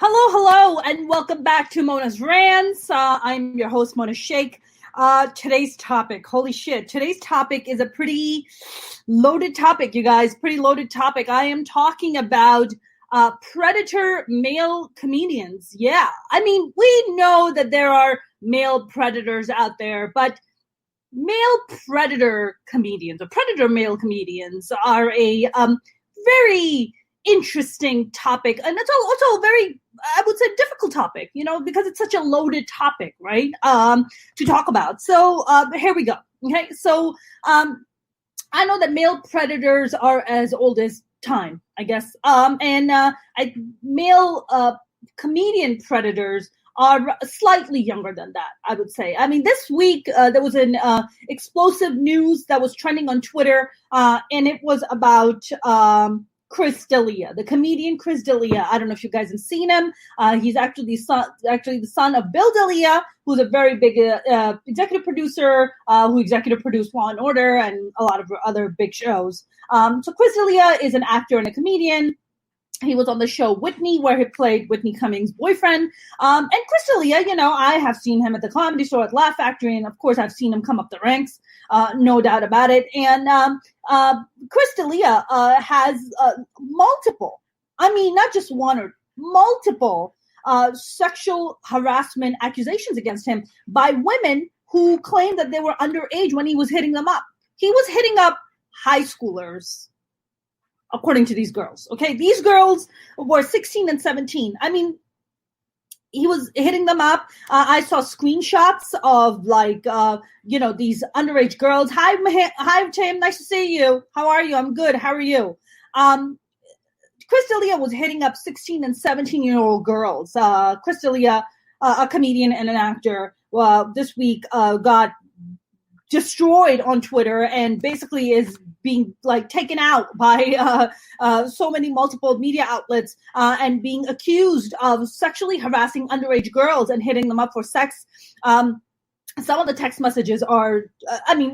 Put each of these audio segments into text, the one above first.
Hello, and welcome back to Mona's Rants. I'm your host, Mona Sheikh. Today's topic, holy shit, today's topic is a pretty loaded topic, you guys, pretty loaded topic. I am talking about predator male comedians. Yeah, I mean, we know that there are male predators out there, but male predator comedians, or predator male comedians, are a very interesting topic, and it's also a very, I would say, difficult topic, because it's such a loaded topic, right, to talk about. So here we go. Okay, so I know that male predators are as old as time, I guess, and male comedian predators are slightly younger than that, I would say. I mean, this week there was an explosive news that was trending on Twitter, and it was about Chris Delia, the comedian Chris Delia. I don't know if you guys have seen him. He's actually the son of Bill Delia, who's a very big executive producer who executive produced Law and Order and a lot of other big shows. So Chris Delia is an actor and a comedian. He was on the show Whitney, where he played Whitney Cummings' boyfriend. And Chris Delia, I have seen him at the Comedy Store, at Laugh Factory, and of course I've seen him come up the ranks, no doubt about it. And Chris Delia has multiple, not just one or multiple sexual harassment accusations against him by women who claimed that they were underage when he was hitting them up. He was hitting up high schoolers, according to these girls. Okay, these girls were 16 and 17. I mean, he was hitting them up. I saw screenshots of these underage girls. Hi, Tim. Nice to see you. How are you? I'm good. How are you? Chris Delia was hitting up 16 and 17-year-old girls. Chris Delia, a comedian and an actor, this week got destroyed on Twitter and basically is being taken out by so many multiple media outlets and being accused of sexually harassing underage girls and hitting them up for sex. Some of the text messages are,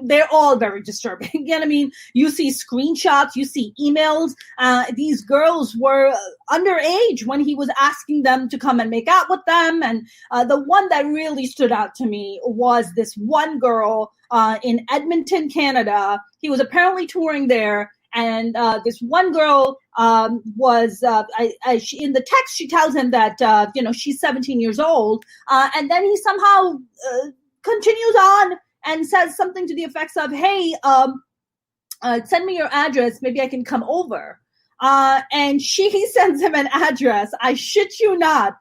they're all very disturbing. You see screenshots, you see emails. These girls were underage when he was asking them to come and make out with them. And the one that really stood out to me was this one girl in Edmonton, Canada. He was apparently touring there. And this one girl was, in the text, she tells him that, she's 17 years old. And then he somehow continues on and says something to the effects of, hey, send me your address. Maybe I can come over. And she sends him an address, I shit you not,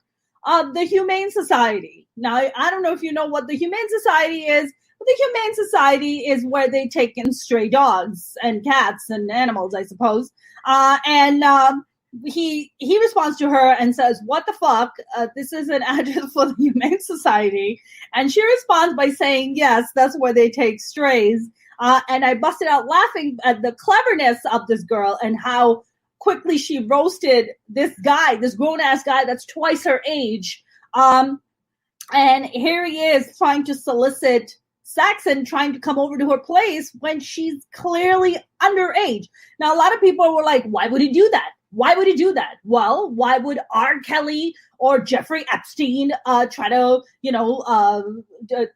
of the Humane Society. Now, I don't know if you know what the Humane Society is, but the Humane Society is where they take in stray dogs and cats and animals, I suppose. He responds to her and says, what the fuck? This is an address for the Humane Society. And she responds by saying, yes, that's where they take strays. And I busted out laughing at the cleverness of this girl and how quickly she roasted this guy, this grown-ass guy that's twice her age. And here he is trying to solicit sex and trying to come over to her place when she's clearly underage. Now, a lot of people were like, why would he do that? Why would he do that? Well, why would R. Kelly or Jeffrey Epstein try to,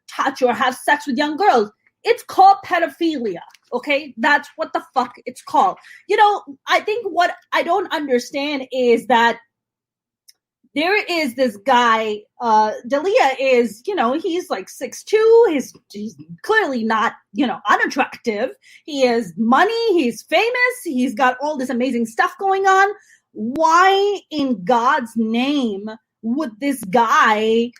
touch or have sex with young girls? It's called pedophilia, okay? That's what the fuck it's called. I think what I don't understand is that there is this guy, Delia is, he's like 6'2", he's clearly not, unattractive. He has money, he's famous, he's got all this amazing stuff going on. Why in God's name would this guy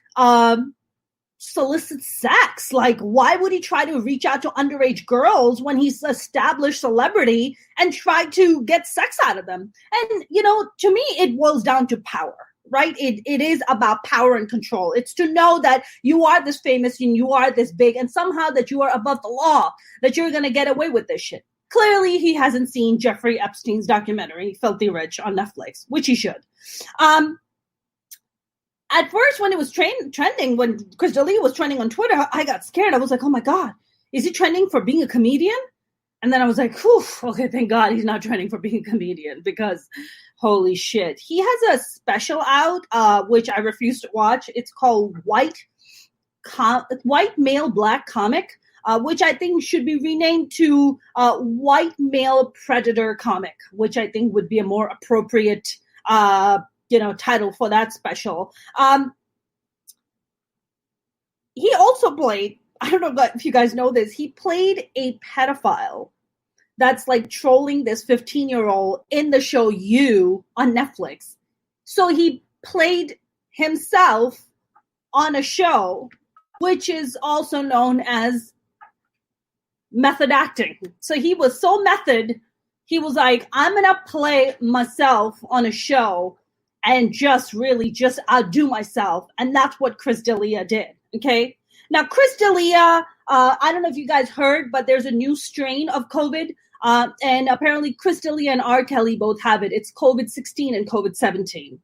solicit sex? Why would he try to reach out to underage girls when he's established celebrity and try to get sex out of them? And, to me, it boils down to power. Right? It is about power and control. It's to know that you are this famous and you are this big and somehow that you are above the law, that you're going to get away with this shit. Clearly, he hasn't seen Jeffrey Epstein's documentary, Filthy Rich, on Netflix, which he should. At first, when it was trending, when Chris Delia was trending on Twitter, I got scared. I was like, oh my God, is he trending for being a comedian? And then I was like, whew, okay, thank God he's not trending for being a comedian, because holy shit. He has a special out, which I refuse to watch. It's called White Male Black Comic, which I think should be renamed to White Male Predator Comic, which I think would be a more appropriate title for that special. He also played, I don't know if you guys know this, he played a pedophile that's like trolling this 15-year-old in the show You on Netflix. So he played himself on a show, which is also known as method acting. So he was so method, he was like, I'm going to play myself on a show and just outdo myself. And that's what Chris Delia did. Okay. Now, Chris Delia, I don't know if you guys heard, but there's a new strain of COVID. And apparently Chris Delia and R. Kelly both have it. It's COVID-16 and COVID-17.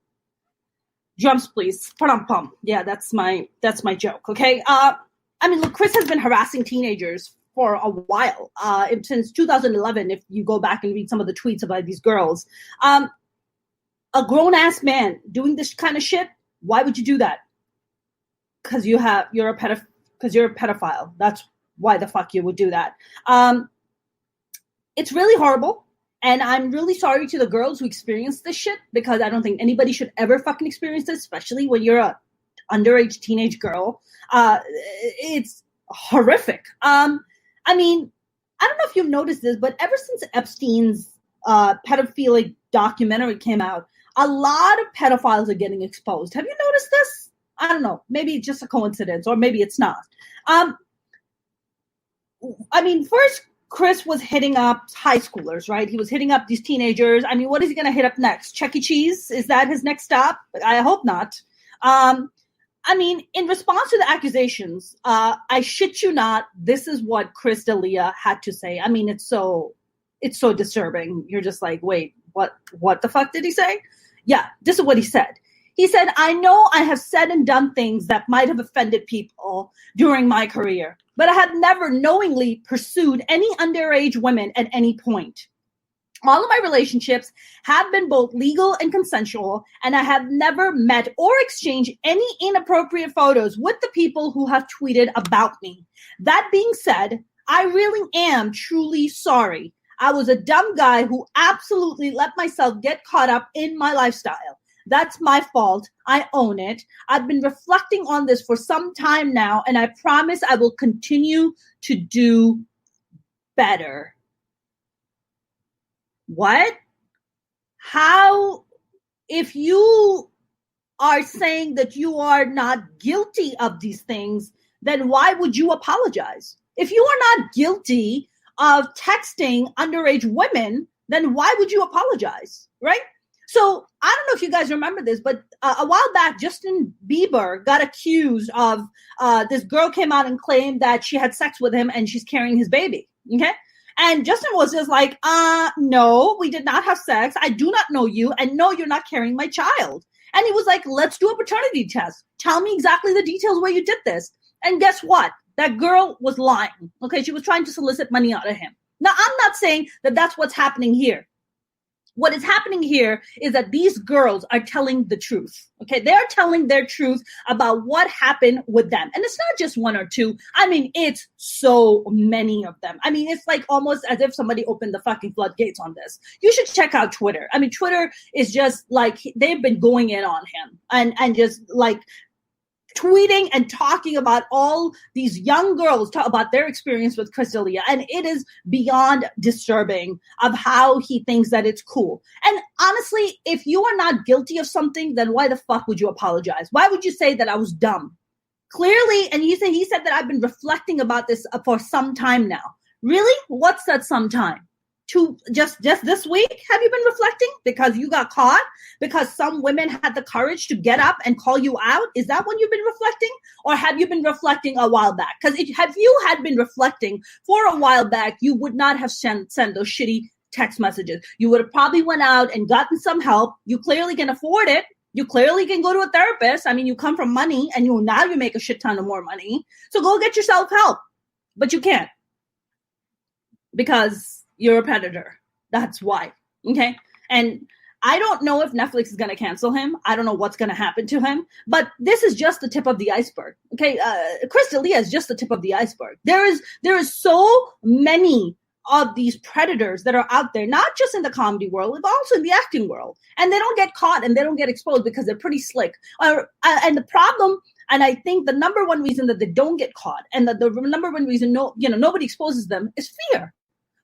Drums, please. Pum. Yeah, that's my joke. Okay. Look, Chris has been harassing teenagers for a while, since 2011, if you go back and read some of the tweets about these girls. A grown-ass man doing this kind of shit, why would you do that? Because you're a pedophile. That's why the fuck you would do that. It's really horrible. And I'm really sorry to the girls who experienced this shit, because I don't think anybody should ever fucking experience this, especially when you're a underage teenage girl. It's horrific. I don't know if you've noticed this, but ever since Epstein's pedophilic documentary came out, a lot of pedophiles are getting exposed. Have you noticed this? I don't know. Maybe it's just a coincidence, or maybe it's not. First, Chris was hitting up high schoolers, right? He was hitting up these teenagers. What is he going to hit up next? Chuck E. Cheese? Is that his next stop? I hope not. In response to the accusations, I shit you not, this is what Chris Delia had to say. It's so disturbing. You're just like, wait, what the fuck did he say? Yeah, this is what he said. He said, I know I have said and done things that might have offended people during my career, but I have never knowingly pursued any underage women at any point. All of my relationships have been both legal and consensual, and I have never met or exchanged any inappropriate photos with the people who have tweeted about me. That being said, I really am truly sorry. I was a dumb guy who absolutely let myself get caught up in my lifestyle. That's my fault. I own it. I've been reflecting on this for some time now, and I promise I will continue to do better. What? How? If you are saying that you are not guilty of these things, then why would you apologize? If you are not guilty of texting underage women, then why would you apologize, right? So I don't know if you guys remember this, but a while back, Justin Bieber got accused of this girl came out and claimed that she had sex with him and she's carrying his baby. Okay. And Justin was just like, no, we did not have sex. I do not know you. And no, you're not carrying my child. And he was like, let's do a paternity test. Tell me exactly the details where you did this. And guess what? That girl was lying. Okay. She was trying to solicit money out of him. Now, I'm not saying that that's what's happening here. What is happening here is that these girls are telling the truth. Okay. They're telling their truth about what happened with them. And it's not just one or two. It's so many of them. It's like almost as if somebody opened the fucking floodgates on this. You should check out Twitter. Twitter is just like, they've been going in on him and just like tweeting and talking about all these young girls about their experience with Chris Delia. And it is beyond disturbing of how he thinks that it's cool. And honestly, if you are not guilty of something, then why the fuck would you apologize? Why would you say that I was dumb? Clearly, and he said that I've been reflecting about this for some time now. Really? What's that some time? Just this week, have you been reflecting because you got caught? Because some women had the courage to get up and call you out? Is that when you've been reflecting? Or have you been reflecting a while back? Because if you had been reflecting for a while back, you would not have sent those shitty text messages. You would have probably went out and gotten some help. You clearly can afford it. You clearly can go to a therapist. You come from money and you make a shit ton of more money. So go get yourself help. But you can't. because you're a predator. That's why. Okay. And I don't know if Netflix is going to cancel him. I don't know what's going to happen to him, but this is just the tip of the iceberg. Okay. Chris Delia is just the tip of the iceberg. There is so many of these predators that are out there, not just in the comedy world, but also in the acting world. And they don't get caught and they don't get exposed because they're pretty slick. And the problem, and I think the number one reason that they don't get caught and the number one reason nobody exposes them is fear.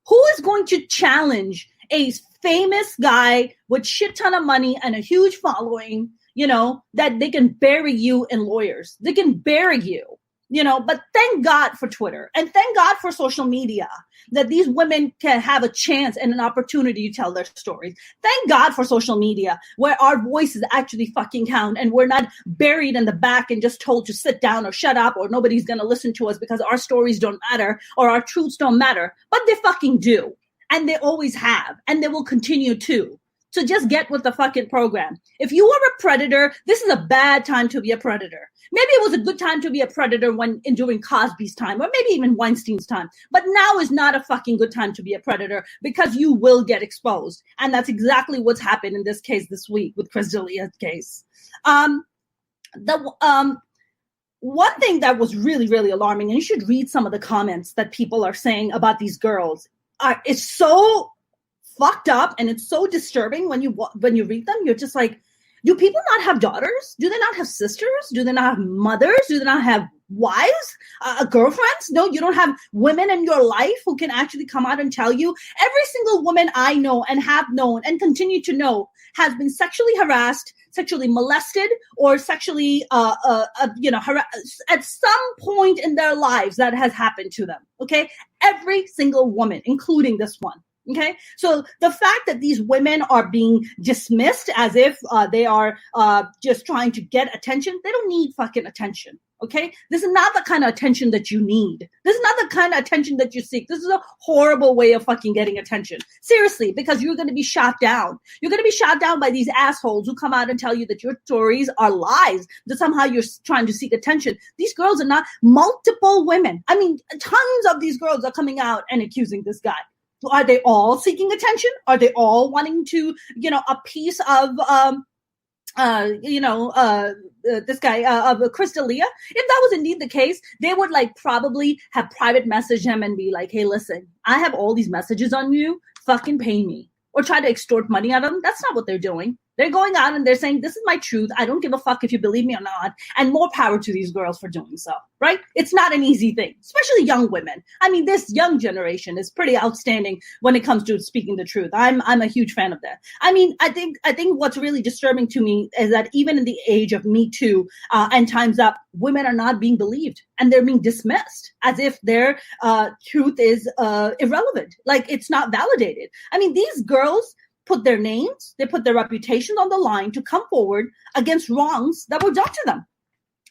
Who is going to challenge a famous guy with shit ton of money and a huge following, that they can bury you in lawyers? They can bury you. But thank God for Twitter and thank God for social media that these women can have a chance and an opportunity to tell their stories. Thank God for social media where our voices actually fucking count and we're not buried in the back and just told to sit down or shut up or nobody's going to listen to us because our stories don't matter or our truths don't matter. But they fucking do. And they always have. And they will continue to. So just get with the fucking program. If you are a predator, this is a bad time to be a predator. Maybe it was a good time to be a predator during Cosby's time, or maybe even Weinstein's time. But now is not a fucking good time to be a predator because you will get exposed. And that's exactly what's happened in this case this week with Chris Delia's case. One thing that was really, really alarming, and you should read some of the comments that people are saying about these girls, it's so fucked up and it's so disturbing when you read them. You're just like, do people not have daughters? Do they not have sisters? Do they not have mothers? Do they not have wives, girlfriends? No, you don't have women in your life who can actually come out and tell you. Every single woman I know and have known and continue to know has been sexually harassed, sexually molested, or sexually, harassed at some point in their lives that has happened to them. Okay, every single woman, including this one. Okay, so the fact that these women are being dismissed as if they are just trying to get attention, they don't need fucking attention. Okay, this is not the kind of attention that you need. This is not the kind of attention that you seek. This is a horrible way of fucking getting attention. Seriously, because you're going to be shot down. You're going to be shot down by these assholes who come out and tell you that your stories are lies, that somehow you're trying to seek attention. These girls are not multiple women. I mean, tons of these girls are coming out and accusing this guy. Are they all seeking attention? Are they all wanting to, a piece of, this guy, of Chris Delia? If that was indeed the case, they would probably have private messaged him and be like, hey, listen, I have all these messages on you. Fucking pay me. Or try to extort money out of them. That's not what they're doing. They're going out and they're saying, this is my truth. I don't give a fuck if you believe me or not. And more power to these girls for doing so, right? It's not an easy thing, especially young women. I mean, this young generation is pretty outstanding when it comes to speaking the truth. I'm a huge fan of that. I mean, I think what's really disturbing to me is that even in the age of Me Too and Time's Up, women are not being believed and they're being dismissed as if their truth is irrelevant. Like it's not validated. I mean, these girls put their names, they put their reputations on the line to come forward against wrongs that were done to them.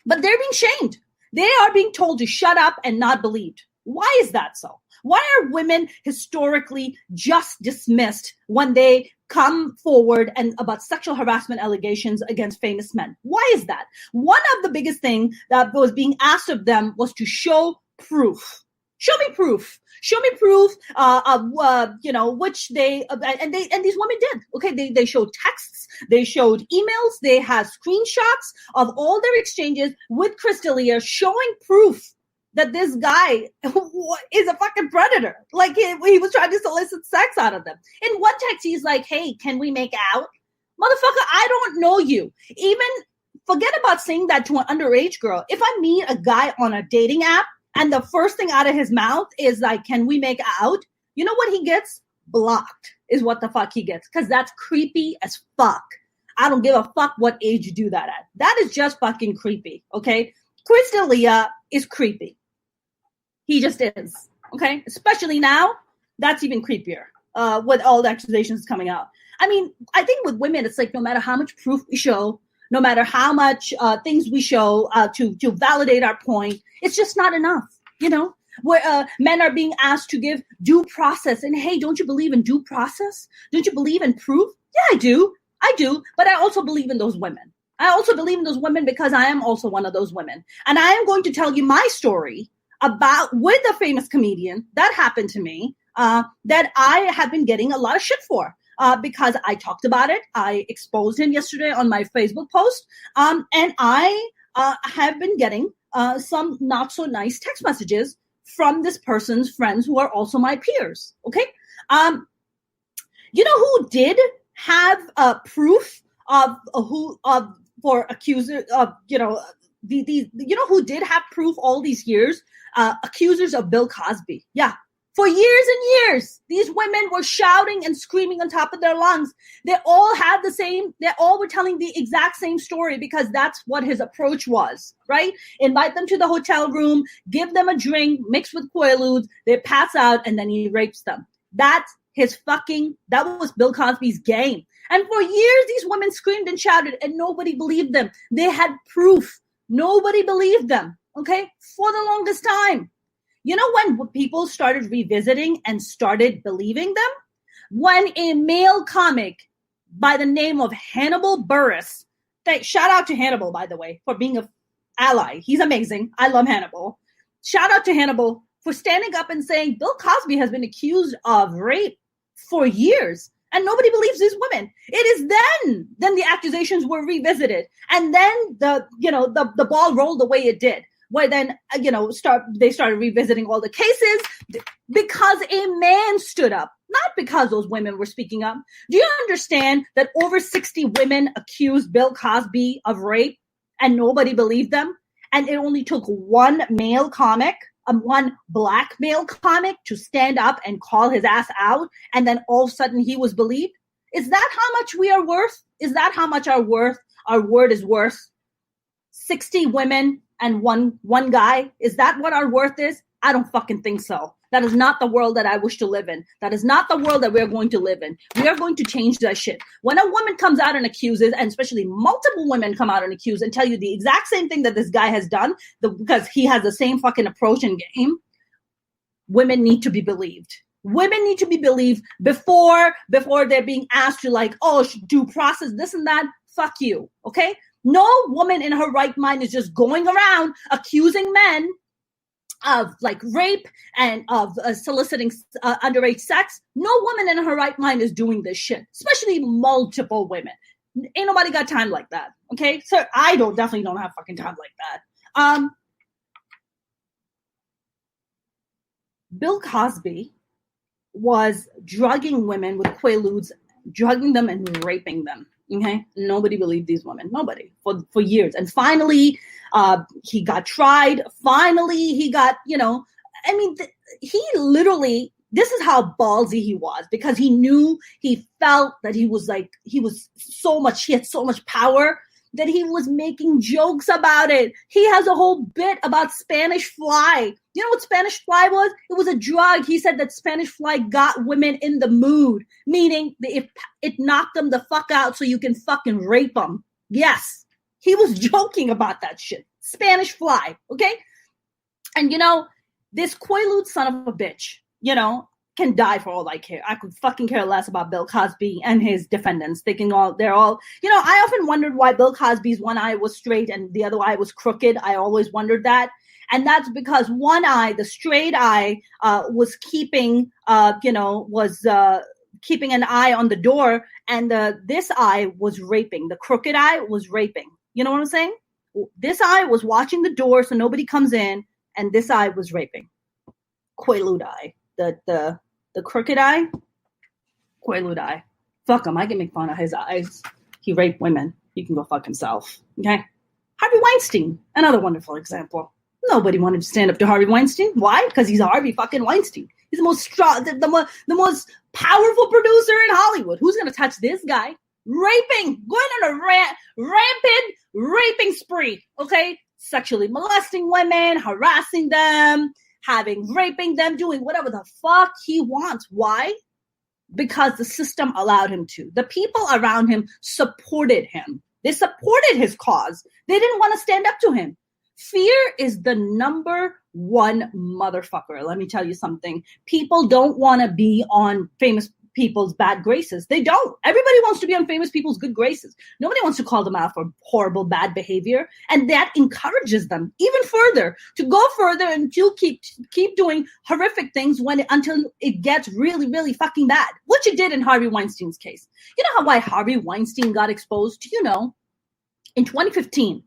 But they're being shamed. They are being told to shut up and not believed. Why is that so? Why are women historically just dismissed when they come forward and about sexual harassment allegations against famous men? Why is that? One of the biggest things that was being asked of them was to show proof. Show me proof. Show me proof of which they and these women did. Okay, they showed texts, they showed emails, they had screenshots of all their exchanges with Chris Delia, showing proof that this guy is a fucking predator. Like he was trying to solicit sex out of them. In one text, he's like, "Hey, can we make out, motherfucker? I don't know you." Even forget about saying that to an underage girl. If I meet a guy on a dating app, and the first thing out of his mouth is like, can we make out? You know what he gets? Blocked is what the fuck he gets. Because that's creepy as fuck. I don't give a fuck what age you do that at. That is just fucking creepy, okay? Chris Delia is creepy. He just is, okay? Especially now, that's even creepier with all the accusations coming out. I mean, I think with women, it's like no matter how much proof we show, no matter how much things we show to validate our point, it's just not enough, where men are being asked to give due process. And hey, don't you believe in due process? Don't you believe in proof? Yeah, I do. But I also believe in those women. I also believe in those women because I am also one of those women. And I am going to tell you my story with a famous comedian that happened to me. that I have been getting a lot of shit for. Because I talked about it. I exposed him yesterday on my Facebook post. And I have been getting some not so nice text messages from this person's friends who are also my peers. Okay. You know who did have proof of for accuser of, who did have proof all these years? Accusers of Bill Cosby. Yeah. For years and years, these women were shouting and screaming on top of their lungs. They all were telling the exact same story because that's what his approach was, right? Invite them to the hotel room, give them a drink mixed with Quaaludes, they pass out, and then he rapes them. That was Bill Cosby's game. And for years, these women screamed and shouted, and nobody believed them. They had proof. Nobody believed them, okay, for the longest time. You know when people started revisiting and started believing them? When a male comic by the name of Hannibal Buress, shout out to Hannibal, by the way, for being an ally. He's amazing. I love Hannibal. Shout out to Hannibal for standing up and saying Bill Cosby has been accused of rape for years, and nobody believes these women. It is then the accusations were revisited, and then the ball rolled the way it did. Where then, they started revisiting all the cases because a man stood up, not because those women were speaking up. Do you understand that over 60 women accused Bill Cosby of rape and nobody believed them? And it only took one male comic, one black male comic to stand up and call his ass out. And then all of a sudden he was believed. Is that how much we are worth? Is that how much our word is worth? 60 women and one guy? Is that what our worth is? I don't fucking think so. That is not the world that I wish to live in. That is not the world that we're going to live in. We are going to change that shit. When a woman comes out and accuses, and especially multiple women come out and accuse and tell you the exact same thing that this guy has done, because he has the same fucking approach and game, women need to be believed. Women need to be believed before they're being asked to due process, this and that. Fuck you, okay? No woman in her right mind is just going around accusing men of rape and of soliciting underage sex. No woman in her right mind is doing this shit, especially multiple women. Ain't nobody got time like that. Okay. So I definitely don't have fucking time like that. Bill Cosby was drugging women with Quaaludes, drugging them and raping them. Okay, nobody believed these women. Nobody for years, and finally, he got tried. Finally, he got he literally. This is how ballsy he was, because he felt that he had so much power that he was making jokes about it. He has a whole bit about Spanish fly. You know what Spanish fly was? It was a drug. He said that Spanish fly got women in the mood, meaning it knocked them the fuck out so you can fucking rape them. Yes, he was joking about that shit. Spanish fly, okay? And this Quaalude son of a bitch, can die for all I care. I could fucking care less about Bill Cosby and his defendants. They're all, I often wondered why Bill Cosby's one eye was straight and the other eye was crooked. I always wondered that. And that's because one eye, the straight eye, was keeping keeping an eye on the door, and this eye was raping. The crooked eye was raping. You know what I'm saying? This eye was watching the door so nobody comes in, and this eye was raping. Quaalude eye. The crooked eye, Quaalude eye. Fuck him. I can make fun of his eyes. He raped women. He can go fuck himself. Okay? Harvey Weinstein, another wonderful example. Nobody wanted to stand up to Harvey Weinstein. Why? Because he's Harvey fucking Weinstein. He's the most strong, the most powerful producer in Hollywood. Who's going to touch this guy? Raping, going on a rampant raping spree. Okay? Sexually molesting women, harassing them, raping them, doing whatever the fuck he wants. Why? Because the system allowed him to. The people around him supported him. They supported his cause. They didn't want to stand up to him. Fear is the number one motherfucker. Let me tell you something. People don't want to be on famous people's bad graces. They don't. Everybody wants to be on famous people's good graces. Nobody wants to call them out for horrible, bad behavior. And that encourages them even further to go further and to keep doing horrific things until it gets really, really fucking bad, which it did in Harvey Weinstein's case. You know why Harvey Weinstein got exposed? In 2015,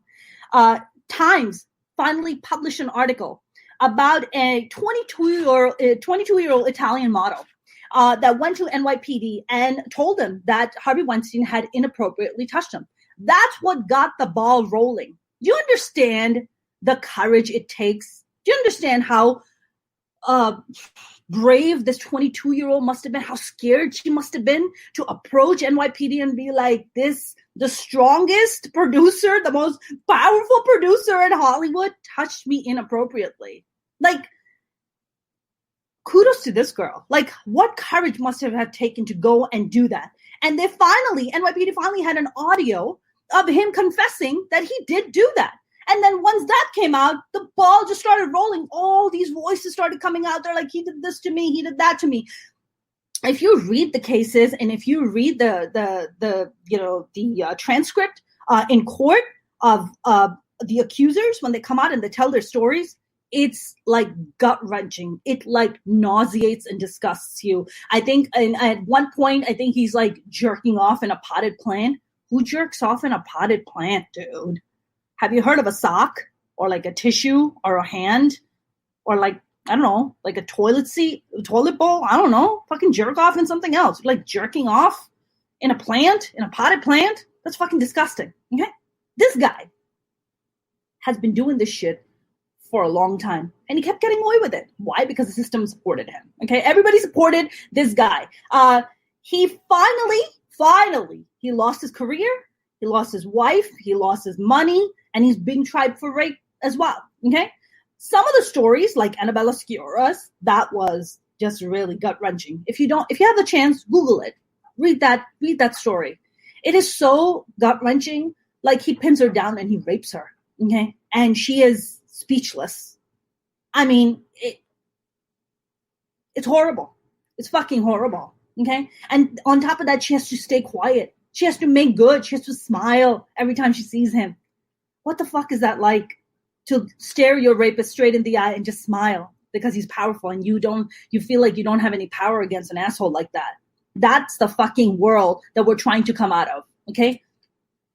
Times finally published an article about a 22-year-old Italian model that went to NYPD and told them that Harvey Weinstein had inappropriately touched him. That's what got the ball rolling. Do you understand the courage it takes? Do you understand how brave this 22-year-old must have been, how scared she must have been to approach NYPD and be like, the strongest producer, the most powerful producer in Hollywood touched me inappropriately. Like, kudos to this girl. Like, what courage must have had taken to go and do that? And NYPD finally had an audio of him confessing that he did do that. And then once that came out, the ball just started rolling. All these voices started coming out. They're like, he did this to me. He did that to me. If you read the cases and if you read the transcript in court of the accusers, when they come out and they tell their stories, it's like gut-wrenching. It like nauseates and disgusts you. I think at one point, I think he's like jerking off in a potted plant. Who jerks off in a potted plant, dude? Have you heard of a sock or like a tissue or a hand or like, I don't know, like a toilet seat, a toilet bowl? I don't know. Fucking jerk off in something else. Like jerking off in a plant, in a potted plant? That's fucking disgusting. Okay? This guy has been doing this shit for a long time. And he kept getting away with it. Why? Because the system supported him. Okay? Everybody supported this guy. He finally, he lost his career. He lost his wife. He lost his money. And he's being tried for rape as well. Okay? Some of the stories, like Annabella Sciorra's, that was just really gut-wrenching. If you have the chance, Google it. Read that story. It is so gut-wrenching. Like, he pins her down and he rapes her. Okay? And she is speechless. I mean, it's horrible. It's fucking horrible. Okay? And on top of that, she has to stay quiet. She has to make good. She has to smile every time she sees him. What the fuck is that like? To stare your rapist straight in the eye and just smile because he's powerful and you feel like you don't have any power against an asshole like that. That's the fucking world that we're trying to come out of. Okay?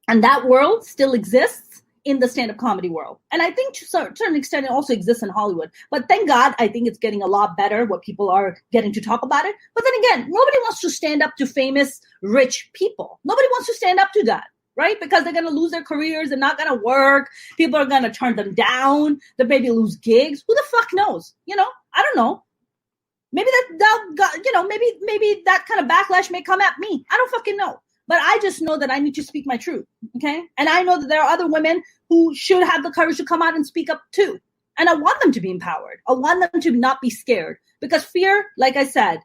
And that world still exists in the stand-up comedy world. And I think to a certain extent it also exists in Hollywood. But thank God, I think it's getting a lot better what people are getting to talk about it. But then again, nobody wants to stand up to famous, rich people. Nobody wants to stand up to that, right? Because they're going to lose their careers. They're not going to work. People are going to turn them down. They maybe lose gigs. Who the fuck knows? I don't know. Maybe maybe that kind of backlash may come at me. I don't fucking know. But I just know that I need to speak my truth, okay? And I know that there are other women who should have the courage to come out and speak up too. And I want them to be empowered. I want them to not be scared. Because fear, like I said,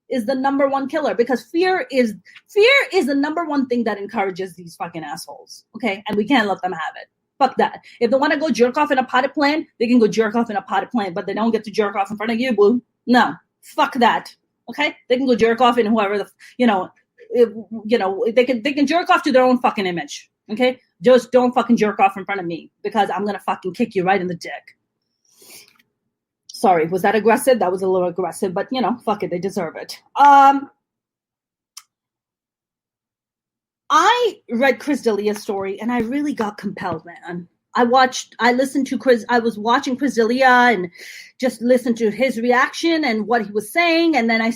is the number one killer. Because fear is the number one thing that encourages these fucking assholes, okay? And we can't let them have it. Fuck that. If they want to go jerk off in a potted plant, they can go jerk off in a potted plant, but they don't get to jerk off in front of you, boo. No, fuck that, okay? They can go jerk off in whoever they can jerk off to their own fucking image, okay? Just don't fucking jerk off in front of me because I'm gonna fucking kick you right in the dick. Sorry, was that aggressive? That was a little aggressive, but fuck it, they deserve it. I read Chris Delia's story and I really got compelled, man. I was watching Chris Delia and just listened to his reaction and what he was saying, and then I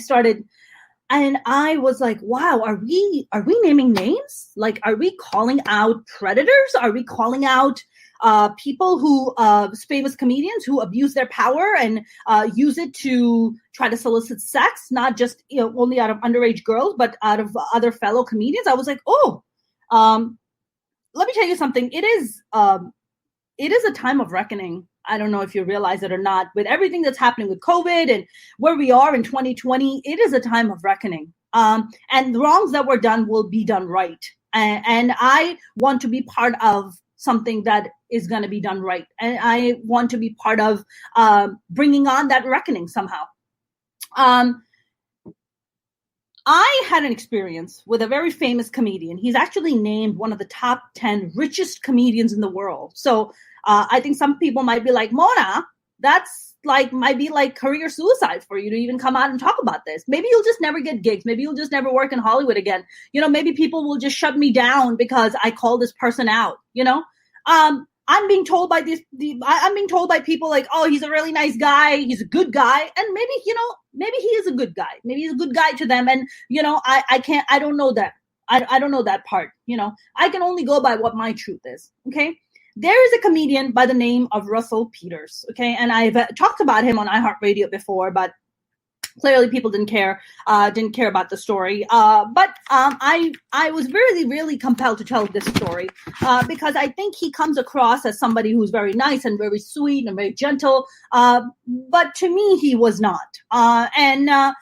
was like, wow, are we naming names? Like, are we calling out predators? Are we calling out people who, famous comedians who abuse their power and use it to try to solicit sex, not just only out of underage girls, but out of other fellow comedians? I was like, let me tell you something. It is a time of reckoning. I don't know if you realize it or not. With everything that's happening with COVID and where we are in 2020, it is a time of reckoning. And the wrongs that were done will be done right. And I want to be part of something that is going to be done right. And I want to be part of bringing on that reckoning somehow. I had an experience with a very famous comedian. He's actually named one of the top 10 richest comedians in the world. So I think some people might be like, Mona, that's like, might be like career suicide for you to even come out and talk about this. Maybe you'll just never get gigs. Maybe you'll just never work in Hollywood again. Maybe people will just shut me down because I call this person out, I'm being told by I'm being told by people like, oh, he's a really nice guy. He's a good guy. And maybe he is a good guy. Maybe he's a good guy to them. And, I don't know that. I don't know that part. I can only go by what my truth is. Okay. There is a comedian by the name of Russell Peters. Okay. And I've talked about him on iHeartRadio before, but clearly people didn't care about the story. But I was really, really compelled to tell this story because I think he comes across as somebody who's very nice and very sweet and very gentle. But to me, he was not. I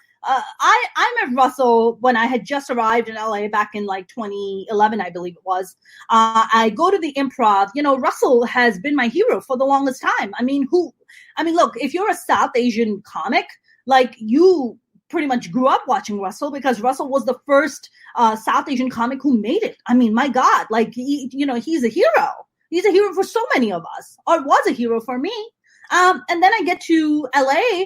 met Russell when I had just arrived in LA back in like 2011, I believe it was. I go to the Improv. Russell has been my hero for the longest time. Look, if you're a South Asian comic, like you pretty much grew up watching Russell because Russell was the first South Asian comic who made it. My God, like he's a hero. He's a hero for so many of us, or was a hero for me. And then I get to LA,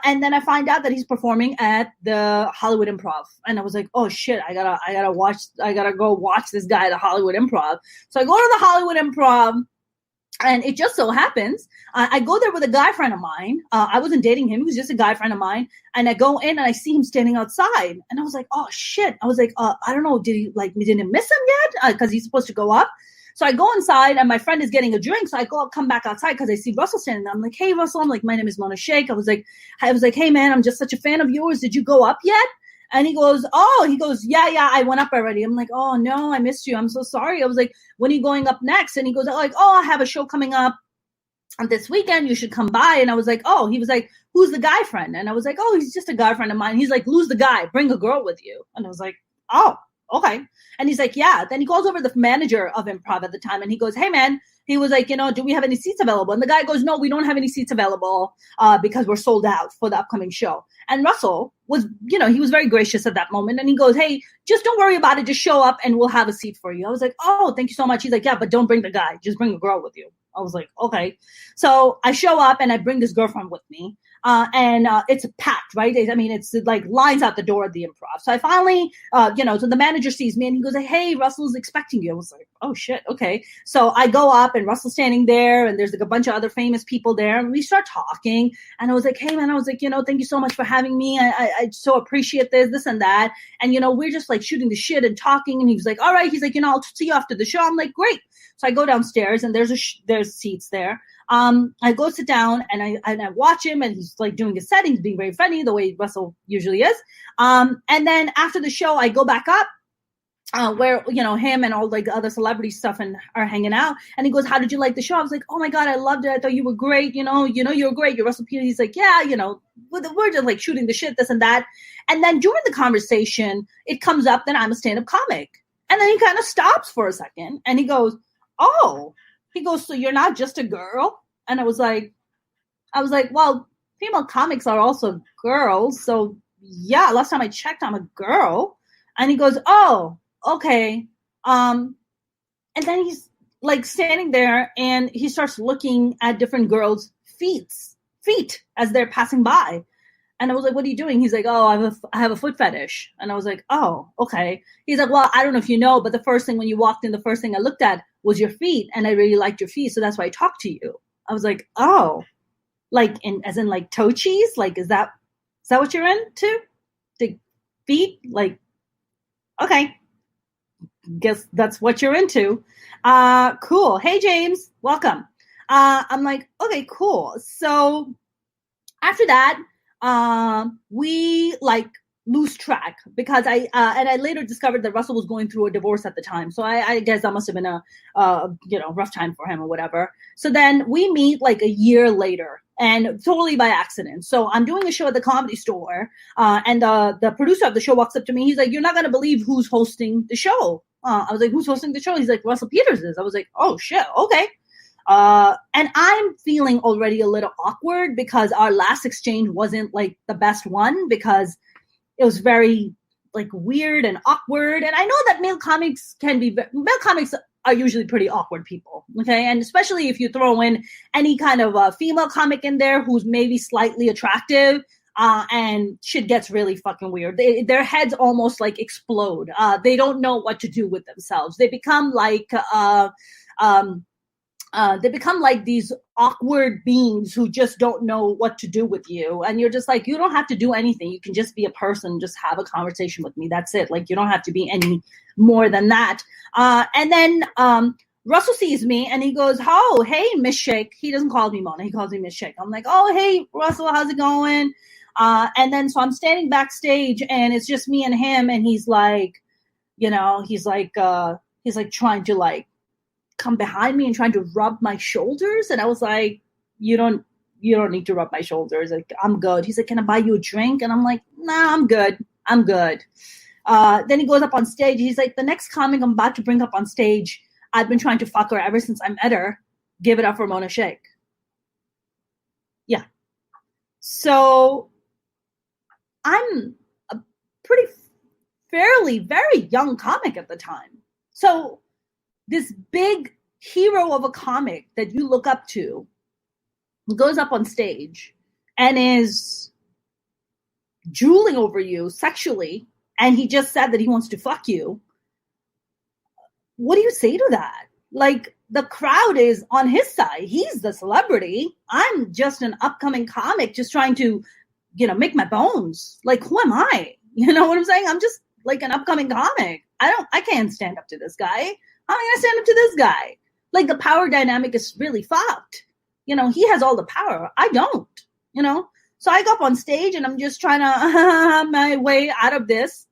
and then I find out that he's performing at the Hollywood Improv, and I was like, oh shit, I gotta go watch this guy at the Hollywood Improv. So I go to the Hollywood Improv. And it just so happens, I go there with a guy friend of mine. I wasn't dating him. He was just a guy friend of mine. And I go in and I see him standing outside. And I was like, oh, shit. I was like, I don't know. Didn't miss him yet? Because he's supposed to go up. So I go inside and my friend is getting a drink. So I come back outside because I see Russell standing there. I'm like, hey, Russell. I'm like, my name is Mona Sheikh. I was like, hey, man, I'm just such a fan of yours. Did you go up yet? And he goes, yeah, I went up already. I'm like, oh, no, I missed you. I'm so sorry. I was like, when are you going up next? And he goes, I have a show coming up this weekend. You should come by. And I was like, oh, he was like, who's the guy friend? And I was like, oh, he's just a guy friend of mine. He's like, lose the guy. Bring a girl with you. And I was like, oh, okay. And he's like, yeah. Then he calls over the manager of Improv at the time. And he goes, hey, man. He was like, do we have any seats available? And the guy goes, no, we don't have any seats available because we're sold out for the upcoming show. And Russell was, he was very gracious at that moment. And he goes, hey, just don't worry about it. Just show up and we'll have a seat for you. I was like, oh, thank you so much. He's like, yeah, but don't bring the guy. Just bring a girl with you. I was like, okay. So I show up and I bring this girlfriend with me. And it's packed, right? It's like lines out the door at the Improv. So I finally, so the manager sees me and he goes, hey, Russell's expecting you. I was like, oh shit. Okay. So I go up and Russell's standing there and there's like a bunch of other famous people there and we start talking. And I was like, hey man, I was like, thank you so much for having me. I so appreciate this and that. And, we're just like shooting the shit and talking. And he was like, all right. He's like, I'll see you after the show. I'm like, great. So I go downstairs and there's seats there. I go sit down and I watch him and he's like doing his set. He's being very funny the way Russell usually is. And then after the show, I go back up where, him and all like the other celebrity stuff and are hanging out. And he goes, how did you like the show? I was like, oh my God, I loved it. I thought you were great. You're great. You're Russell Peters. He's like, yeah, we're just like shooting the shit, this and that. And then during the conversation, it comes up that I'm a stand-up comic. And then he kind of stops for a second and he goes, oh. He goes, so you're not just a girl? And I was like, well, female comics are also girls. So yeah, last time I checked, I'm a girl. And he goes, oh, okay. And then he's like standing there and he starts looking at different girls' feet as they're passing by. And I was like, what are you doing? He's like, oh, I have a foot fetish. And I was like, oh, okay. He's like, well, I don't know if you know, but the first thing when you walked in, the first thing I looked at was your feet. And I really liked your feet. So that's why I talked to you. I was like, oh, like as in like toe cheese? Like, is that what you're into? The feet? Like, okay. Guess that's what you're into. Cool. Hey, James, welcome. I'm like, okay, cool. So after that, we like lose track because I later discovered that Russell was going through a divorce at the time. So I guess that must have been a rough time for him or whatever. So then we meet like a year later and totally by accident. So I'm doing a show at the Comedy Store and the producer of the show walks up to me. He's like, you're not going to believe who's hosting the show. I was like, who's hosting the show? He's like, Russell Peters is. I was like, oh shit. Okay. And I'm feeling already a little awkward because our last exchange wasn't like the best one because it was very like weird and awkward. And I know that male comics are usually pretty awkward people, okay? And especially if you throw in any kind of female comic in there who's maybe slightly attractive, and shit gets really fucking weird. Their heads almost like explode. They don't know what to do with themselves. They become like these awkward beings who just don't know what to do with you. And you're just like, you don't have to do anything. You can just be a person, just have a conversation with me. That's it. Like, you don't have to be any more than that. And then Russell sees me and he goes, oh, hey, Miss Shake. He doesn't call me Mona. He calls me Miss Shake. I'm like, oh, hey, Russell, how's it going? And then so I'm standing backstage and it's just me and him. And he's like, he's like trying to like come behind me and trying to rub my shoulders. And I was like, you don't need to rub my shoulders. Like, I'm good. He's like, can I buy you a drink? And I'm like, nah, I'm good. Then he goes up on stage. He's like, the next comic I'm about to bring up on stage, I've been trying to fuck her ever since I met her. Give it up for Mona Shake. Yeah. So I'm a very young comic at the time. So this big hero of a comic that you look up to goes up on stage and is drooling over you sexually, and he just said that he wants to fuck you. What do you say to that? Like, the crowd is on his side. He's the celebrity. I'm just an upcoming comic just trying to, make my bones. Like, who am I? You know what I'm saying? I'm just like an upcoming comic. I can't stand up to this guy. How am I going to stand up to this guy? Like, the power dynamic is really fucked. He has all the power. I don't, So I go up on stage and I'm just trying to my way out of this.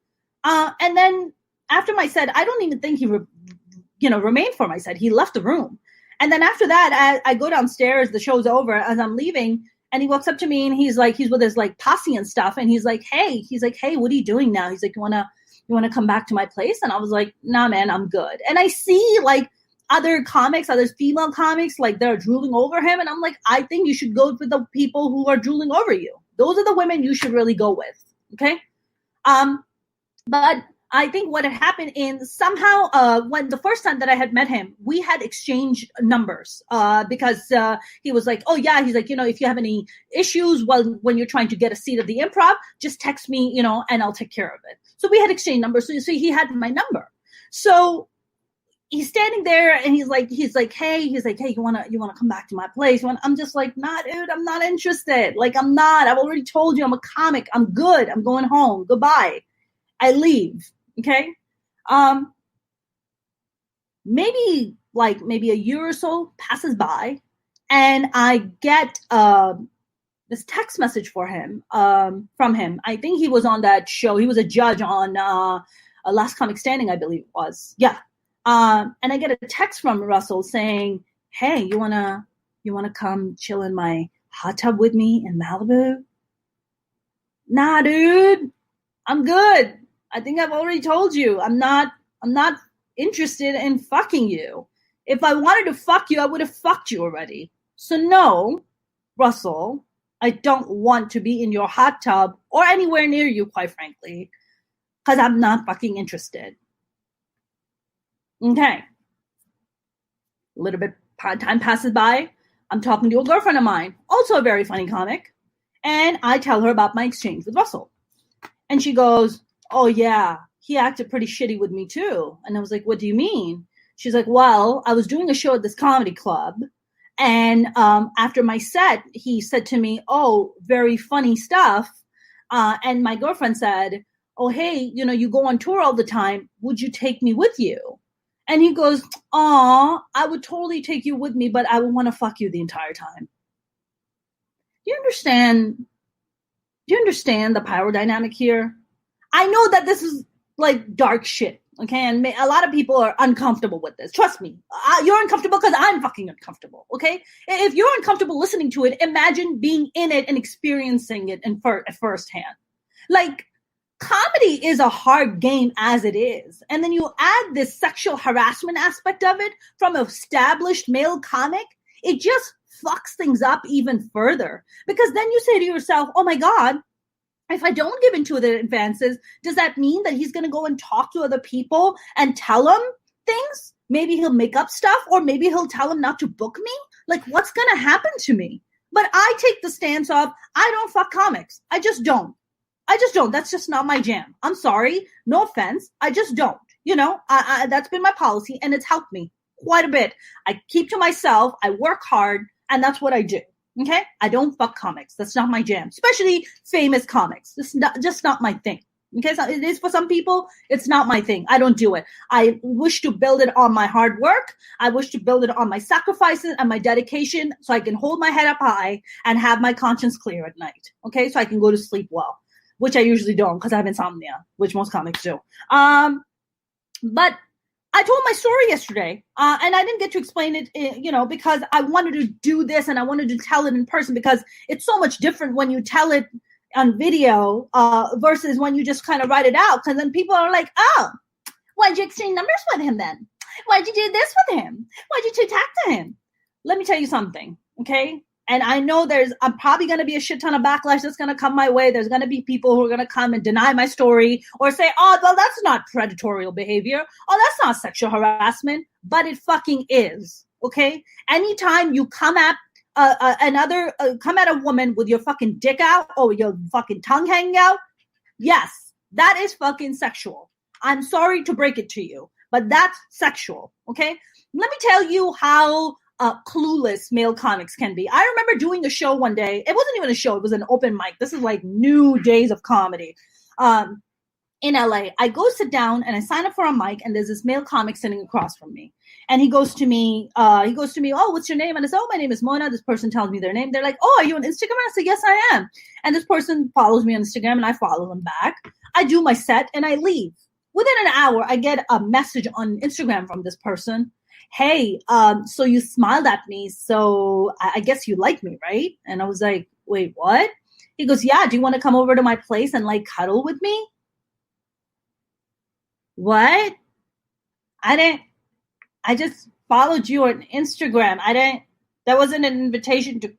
And then after my set, I don't even think he, remained for my set. He left the room. And then after that, I go downstairs, the show's over, as I'm leaving, and he walks up to me and he's with his like posse and stuff. And he's like, hey, what are you doing now? He's like, you want to come back to my place? And I was like, nah, man, I'm good. And I see like other female comics, like they're drooling over him. And I'm like, I think you should go with the people who are drooling over you. Those are the women you should really go with. Okay. But I think what had happened somehow when the first time that I had met him, we had exchanged numbers because he was like, oh yeah, he's like, if you have any issues when you're trying to get a seat at the Improv, just text me, and I'll take care of it. So we had exchanged numbers. So he had my number. So he's standing there and he's like, hey, you wanna come back to my place? I'm just like, nah, dude, I'm not interested. Like, I'm not. I've already told you I'm a comic. I'm good. I'm going home. Goodbye. I leave. Okay. Maybe a year or so passes by and I get this text message from him. I think he was on that show. He was a judge on Last Comic Standing, I believe it was. Yeah. And I get a text from Russell saying, hey, you wanna come chill in my hot tub with me in Malibu? Nah, dude, I'm good. I think I've already told you. I'm not interested in fucking you. If I wanted to fuck you, I would have fucked you already. So no, Russell, I don't want to be in your hot tub or anywhere near you, quite frankly, because I'm not fucking interested. Okay. A little bit time passes by. I'm talking to a girlfriend of mine, also a very funny comic, and I tell her about my exchange with Russell. And she goes, oh yeah, he acted pretty shitty with me too. And I was like, what do you mean? She's like, well, I was doing a show at this comedy club. And after my set, he said to me, oh, very funny stuff. And my girlfriend said, oh, hey, you go on tour all the time. Would you take me with you? And he goes, aw, I would totally take you with me, but I would want to fuck you the entire time. Do you understand the power dynamic here? I know that this is like dark shit, okay? And a lot of people are uncomfortable with this. Trust me. You're uncomfortable because I'm fucking uncomfortable, okay? If you're uncomfortable listening to it, imagine being in it and experiencing it firsthand. Like, comedy is a hard game as it is. And then you add this sexual harassment aspect of it from an established male comic, it just fucks things up even further. Because then you say to yourself, oh my God, If I don't give into the advances, does that mean that he's going to go and talk to other people and tell them things? Maybe he'll make up stuff, or maybe he'll tell them not to book me. Like, what's going to happen to me? But I take the stance of, I don't fuck comics. I just don't. That's just not my jam. I'm sorry. No offense. I just don't. That's been my policy, and it's helped me quite a bit. I keep to myself. I work hard, and that's what I do. Okay? I don't fuck comics. That's not my jam, especially famous comics. It's just not my thing. Okay? So it is for some people. It's not my thing. I don't do it. I wish to build it on my hard work. I wish to build it on my sacrifices and my dedication, so I can hold my head up high and have my conscience clear at night. Okay? So I can go to sleep well, which I usually don't because I have insomnia, which most comics do. But I told my story yesterday, and I didn't get to explain it, because I wanted to do this and I wanted to tell it in person, because it's so much different when you tell it on video versus when you just kind of write it out. Because then people are like, oh, why'd you exchange numbers with him then? Why'd you do this with him? Why'd you talk to him? Let me tell you something, okay? And I know I'm probably going to be a shit ton of backlash that's going to come my way. There's going to be people who are going to come and deny my story or say, oh, well, that's not predatory behavior. Oh, that's not sexual harassment. But it fucking is, okay? Anytime you come at come at a woman with your fucking dick out or your fucking tongue hanging out, yes, that is fucking sexual. I'm sorry to break it to you, but that's sexual, okay? Let me tell you how clueless male comics can be. I remember doing a show one day. It wasn't even a show. It was an open mic. This is like new days of comedy in LA. I go sit down and I sign up for a mic, and there's this male comic sitting across from me. And he goes to me, oh, what's your name? And I say, oh, my name is Mona. This person tells me their name. They're like, oh, are you on Instagram? And I say, yes, I am. And this person follows me on Instagram, and I follow them back. I do my set and I leave. Within an hour, I get a message on Instagram from this person. Hey, so you smiled at me, so I guess you like me, right? And I was like, wait, what? He goes, yeah, do you want to come over to my place and like cuddle with me? What? I just followed you on Instagram. That wasn't an invitation to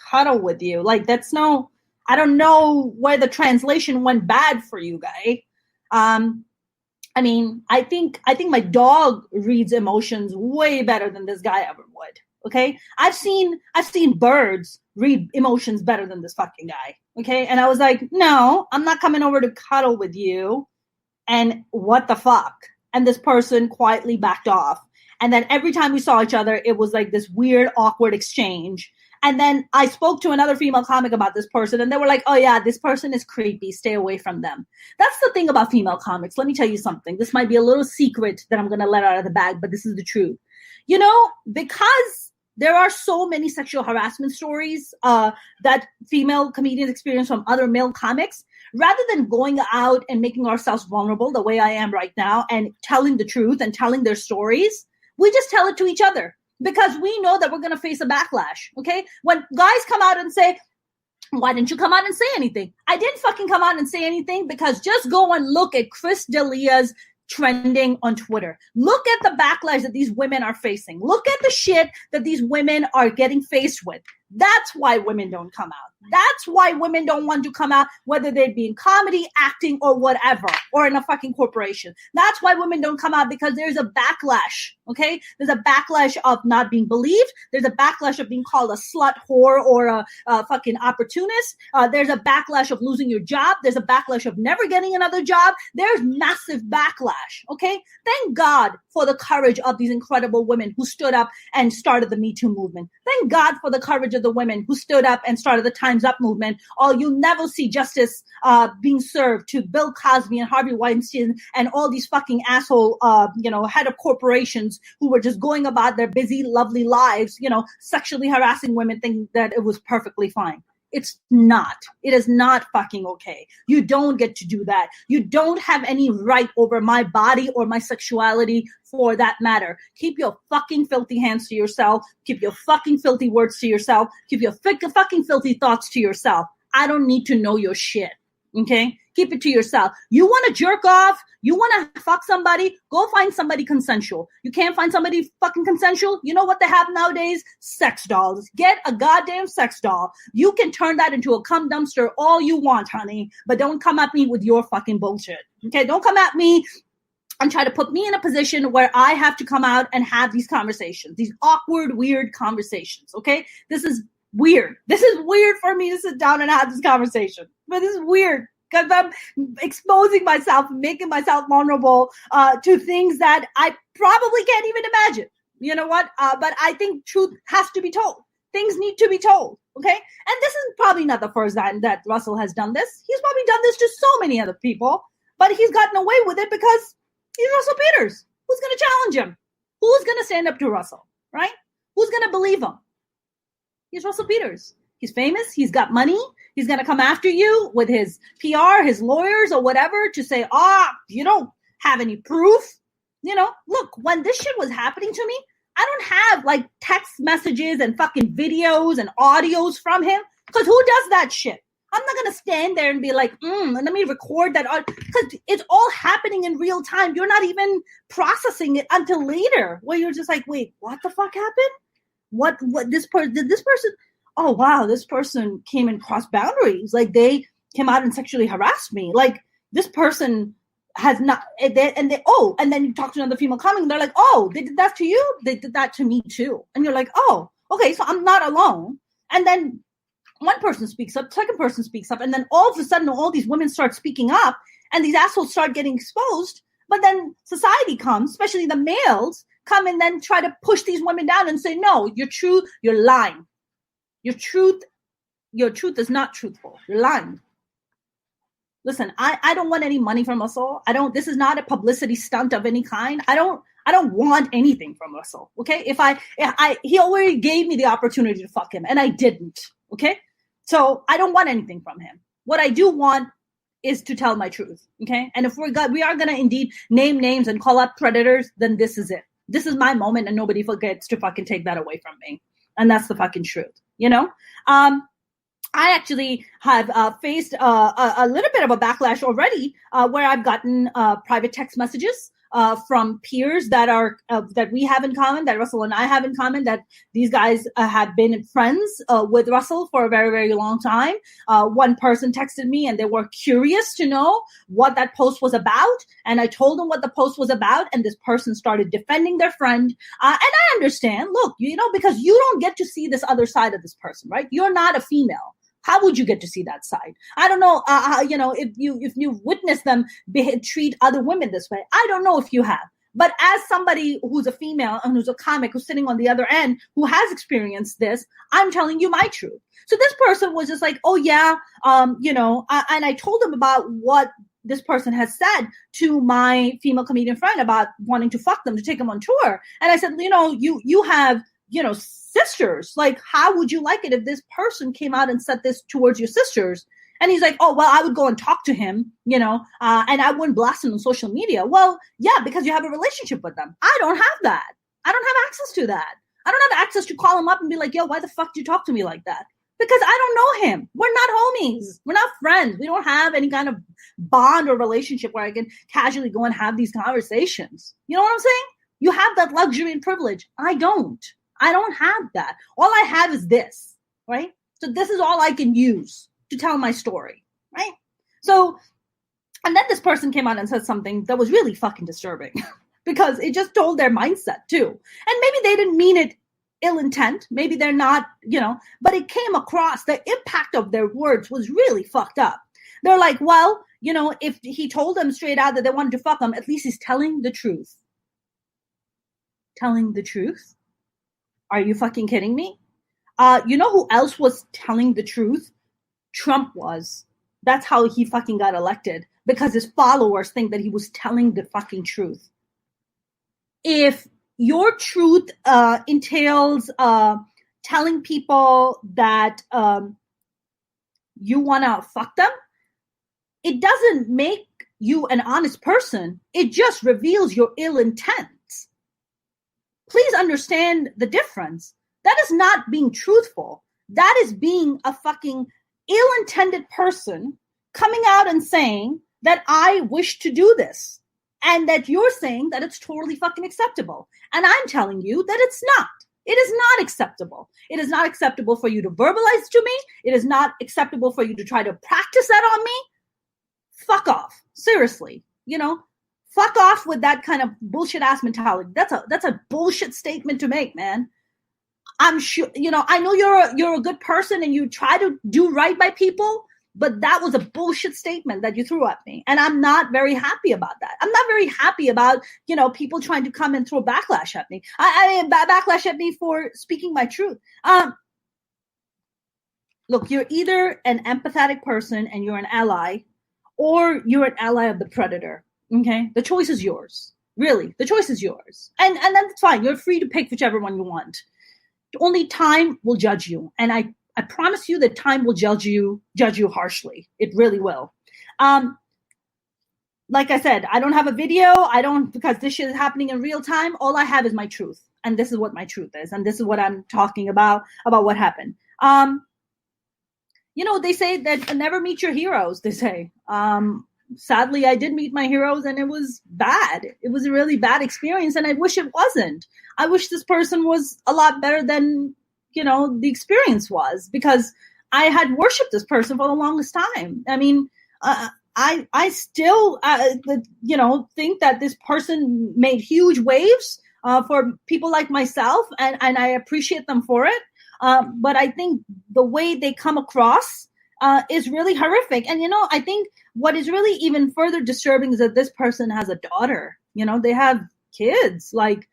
cuddle with you. Like, I don't know where the translation went bad for you, guy. I mean, I think my dog reads emotions way better than this guy ever would. Okay, I've seen birds read emotions better than this fucking guy. Okay, and I was like, no, I'm not coming over to cuddle with you. And what the fuck? And this person quietly backed off. And then every time we saw each other, it was like this weird, awkward exchange. And then I spoke to another female comic about this person, and they were like, oh yeah, this person is creepy. Stay away from them. That's the thing about female comics. Let me tell you something. This might be a little secret that I'm going to let out of the bag, but this is the truth. Because there are so many sexual harassment stories that female comedians experience from other male comics, rather than going out and making ourselves vulnerable the way I am right now and telling the truth and telling their stories, we just tell it to each other. Because we know that we're going to face a backlash, okay? When guys come out and say, why didn't you come out and say anything? I didn't fucking come out and say anything, because just go and look at Chris Delia's trending on Twitter. Look at the backlash that these women are facing. Look at the shit that these women are getting faced with. That's why women don't come out. That's why women don't want to come out, whether they be in comedy, acting, or whatever, or in a fucking corporation. That's why women don't come out, because there's a backlash, okay? There's a backlash of not being believed. There's a backlash of being called a slut, whore, or a fucking opportunist. There's a backlash of losing your job. There's a backlash of never getting another job. There's massive backlash, okay? Thank God for the courage of these incredible women who stood up and started the Me Too movement. Thank God for the courage of the women who stood up and started the Time's Up movement. Or you'll never see justice being served to Bill Cosby and Harvey Weinstein and all these fucking asshole, head of corporations who were just going about their busy, lovely lives, sexually harassing women, thinking that it was perfectly fine. It's not. It is not fucking okay. You don't get to do that. You don't have any right over my body or my sexuality, for that matter. Keep your fucking filthy hands to yourself. Keep your fucking filthy words to yourself. Keep your fucking filthy thoughts to yourself. I don't need to know your shit. Okay? Keep it to yourself. You want to jerk off? You want to fuck somebody? Go find somebody consensual. You can't find somebody fucking consensual? You know what they have nowadays? Sex dolls. Get a goddamn sex doll. You can turn that into a cum dumpster all you want, honey, but don't come at me with your fucking bullshit. Okay? Don't come at me and try to put me in a position where I have to come out and have these conversations, these awkward, weird conversations. Okay? This is weird. This is weird for me to sit down and have this conversation. But this is weird because I'm exposing myself, making myself vulnerable to things that I probably can't even imagine. You know what? But I think truth has to be told. Things need to be told. Okay? And this is probably not the first time that Russell has done this. He's probably done this to so many other people, but he's gotten away with it because he's Russell Peters. Who's going to challenge him? Who's going to stand up to Russell? Right? Who's going to believe him? He's Russell Peters. He's famous. He's got money. He's going to come after you with his PR, his lawyers or whatever to say, you don't have any proof. You know, look, when this shit was happening to me, I don't have like text messages and fucking videos and audios from him because who does that shit? I'm not going to stand there and be like, let me record that because it's all happening in real time. You're not even processing it until later where you're just like, wait, what the fuck happened? What did this person, oh wow, this person came and crossed boundaries. Like they came out and sexually harassed me. Like this person has not, and then you talk to another female comic and they're like, oh, they did that to you? They did that to me too. And you're like, oh, okay, so I'm not alone. And then one person speaks up, second person speaks up, and then all of a sudden all these women start speaking up and these assholes start getting exposed. But then society comes, especially the males, come and then try to push these women down and say, no, you're true, you're lying. Your truth is not truthful. You're lying. Listen, I don't want any money from Russell. This is not a publicity stunt of any kind. I don't want anything from Russell. Okay. He already gave me the opportunity to fuck him and I didn't. Okay. So I don't want anything from him. What I do want is to tell my truth. Okay. And if we are going to indeed name names and call out predators, then this is it. This is my moment and nobody forgets to fucking take that away from me. And that's the fucking truth, you know? I actually have faced a little bit of a backlash already where I've gotten private text messages from peers that we have in common, that Russell and I have in common, that these guys have been friends with Russell for a very, very long time. One person texted me and they were curious to know what that post was about. And I told them what the post was about. And this person started defending their friend. And I understand, look, you know, because you don't get to see this other side of this person, right? You're not a female. How would you get to see that side? I don't know, you know, if you've witnessed them treat other women this way. I don't know if you have. But as somebody who's a female and who's a comic who's sitting on the other end who has experienced this, I'm telling you my truth. So this person was just like, oh, yeah, you know, and I told them about what this person has said to my female comedian friend about wanting to fuck them, to take them on tour. And I said, you know, you have, you know, sisters. Like, how would you like it if this person came out and said this towards your sisters? And he's like, oh, well, I would go and talk to him, you know, and I wouldn't blast him on social media. Well, yeah, because you have a relationship with them. I don't have that. I don't have access to that. I don't have access to call him up and be like, yo, why the fuck do you talk to me like that? Because I don't know him. We're not homies. We're not friends. We don't have any kind of bond or relationship where I can casually go and have these conversations. You know what I'm saying? You have that luxury and privilege. I don't have that. All I have is this, right? So this is all I can use to tell my story, right? So, and then this person came out and said something that was really fucking disturbing because it just told their mindset too. And maybe they didn't mean it ill intent. Maybe they're not, you know, but it came across, the impact of their words was really fucked up. They're like, well, you know, if he told them straight out that they wanted to fuck him, at least he's telling the truth. Telling the truth? Are you fucking kidding me? You know who else was telling the truth? Trump was. That's how he fucking got elected, because his followers think that he was telling the fucking truth. If your truth entails telling people that you want to fuck them, it doesn't make you an honest person. It just reveals your ill intent. Please understand the difference. That is not being truthful. That is being a fucking ill-intended person coming out and saying that I wish to do this and that you're saying that it's totally fucking acceptable. And I'm telling you that it's not. It is not acceptable. It is not acceptable for you to verbalize to me. It is not acceptable for you to try to practice that on me. Fuck off. Seriously. Fuck off with that kind of bullshit ass mentality. That's a bullshit statement to make, man. I'm sure, I know you're a good person and you try to do right by people, but that was a bullshit statement that you threw at me. And I'm not very happy about that. I'm not very happy about, people trying to come and throw backlash at me. Backlash at me for speaking my truth. Look, you're either an empathetic person and you're an ally, or you're an ally of the predator. Okay? The choice is yours. Really, the choice is yours. And that's fine. You're free to pick whichever one you want. Only time will judge you. And I promise you that time will judge you harshly. It really will. Like I said, I don't have a video. Because this shit is happening in real time. All I have is my truth. And this is what my truth is. And this is what I'm talking about what happened. They say that never meet your heroes, they say. Sadly, I did meet my heroes and it was bad. It was a really bad experience and I wish it wasn't. I wish this person was a lot better than, the experience was, because I had worshipped this person for the longest time. I mean, I still, think that this person made huge waves for people like myself and I appreciate them for it. But I think the way they come across is really horrific. And, I think what is really even further disturbing is that this person has a daughter. They have kids. Like,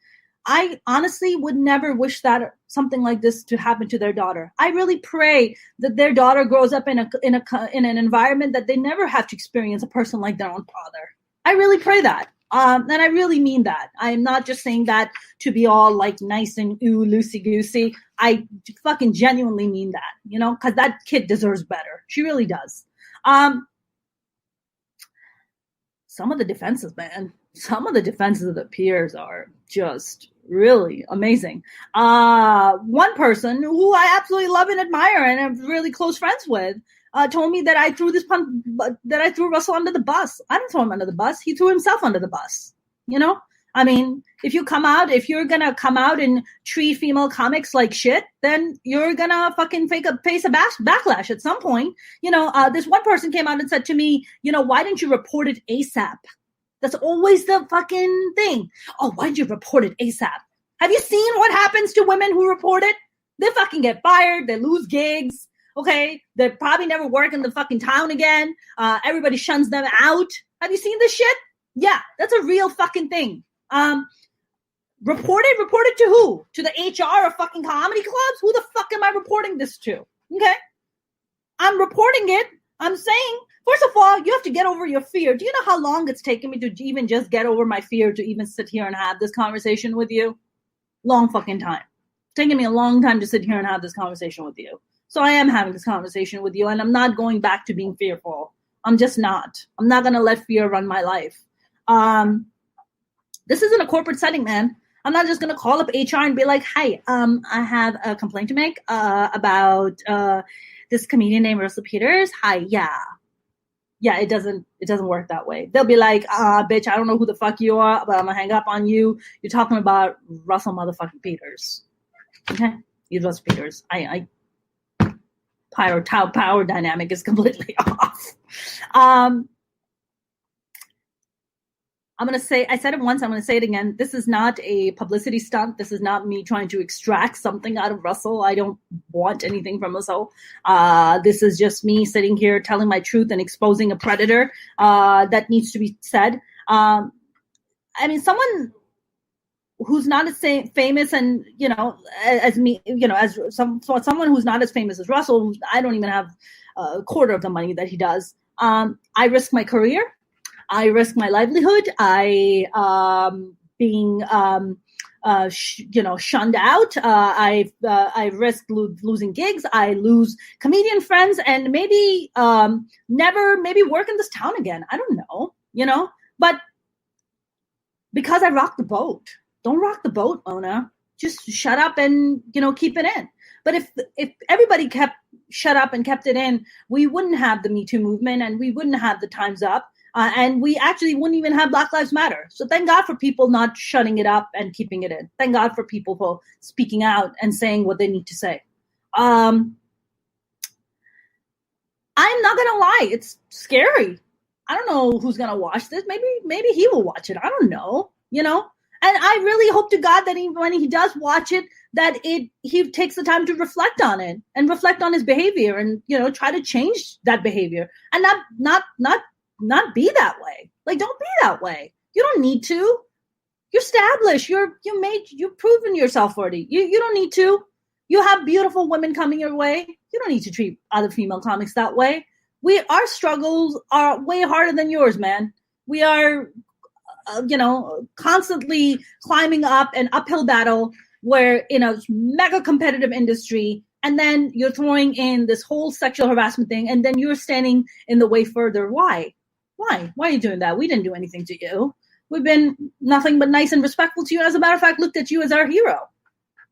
I honestly would never wish that something like this to happen to their daughter. I really pray that their daughter grows up in an environment that they never have to experience a person like their own father. I really pray that. And I really mean that. I'm not just saying that to be all like nice and loosey-goosey. I fucking genuinely mean that, because that kid deserves better. She really does. Some of the defenses, man. Some of the defenses of the peers are just really amazing. One person who I absolutely love and admire and I'm really close friends with told me that I threw Russell under the bus. I didn't throw him under the bus. He threw himself under the bus. I mean, if you're going to come out and treat female comics like shit, then you're going to fucking face a backlash at some point. This one person came out and said to me, why didn't you report it ASAP? That's always the fucking thing. Oh, why did you report it ASAP? Have you seen what happens to women who report it? They fucking get fired. They lose gigs. Okay. They probably never work in the fucking town again. Everybody shuns them out. Have you seen this shit? Yeah, that's a real fucking thing. Report it to who? To the HR of fucking comedy clubs? Who the fuck am I reporting this to? Okay. I'm reporting it. I'm saying, first of all, you have to get over your fear. Do you know how long it's taken me to even just get over my fear to even sit here and have this conversation with you? Long fucking time. It's taken me a long time to sit here and have this conversation with you. So I am having this conversation with you and I'm not going back to being fearful. I'm just not. I'm not going to let fear run my life. This isn't a corporate setting, man. I'm not just going to call up HR and be like, hi, I have a complaint to make about this comedian named Russell Peters. Hi, yeah. Yeah, it doesn't work that way. They'll be like, bitch, I don't know who the fuck you are, but I'm going to hang up on you. You're talking about Russell motherfucking Peters. Okay? He's Russell Peters. Power dynamic is completely off. I'm going to say, I said it once, I'm going to say it again. This is not a publicity stunt. This is not me trying to extract something out of Russell. I don't want anything from Russell. This is just me sitting here telling my truth and exposing a predator that needs to be said. I mean, someone who's not as famous and, as me, as someone who's not as famous as Russell, I don't even have a quarter of the money that he does. I risk my career. I risk my livelihood. I being shunned out. I risk losing gigs. I lose comedian friends, and maybe never work in this town again. I don't know, but because I rock the boat. Don't rock the boat, Mona. Just shut up and keep it in. But if everybody kept shut up and kept it in, we wouldn't have the Me Too movement, and we wouldn't have the Time's Up, and we actually wouldn't even have Black Lives Matter. So thank God for people not shutting it up and keeping it in. Thank God for people for speaking out and saying what they need to say. I'm not gonna lie, it's scary. I don't know who's gonna watch this. Maybe he will watch it. I don't know, And I really hope to God that when he does watch it, that he takes the time to reflect on it and reflect on his behavior, and try to change that behavior, and not be that way. Like, don't be that way. You don't need to. You're established. You've proven yourself already. You don't need to. You have beautiful women coming your way. You don't need to treat other female comics that way. Our struggles are way harder than yours, man. We are, constantly climbing up an uphill battle where in a mega competitive industry, and then you're throwing in this whole sexual harassment thing, and then you're standing in the way further. Why? Why are you doing that? We didn't do anything to you. We've been nothing but nice and respectful to you. As a matter of fact, looked at you as our hero.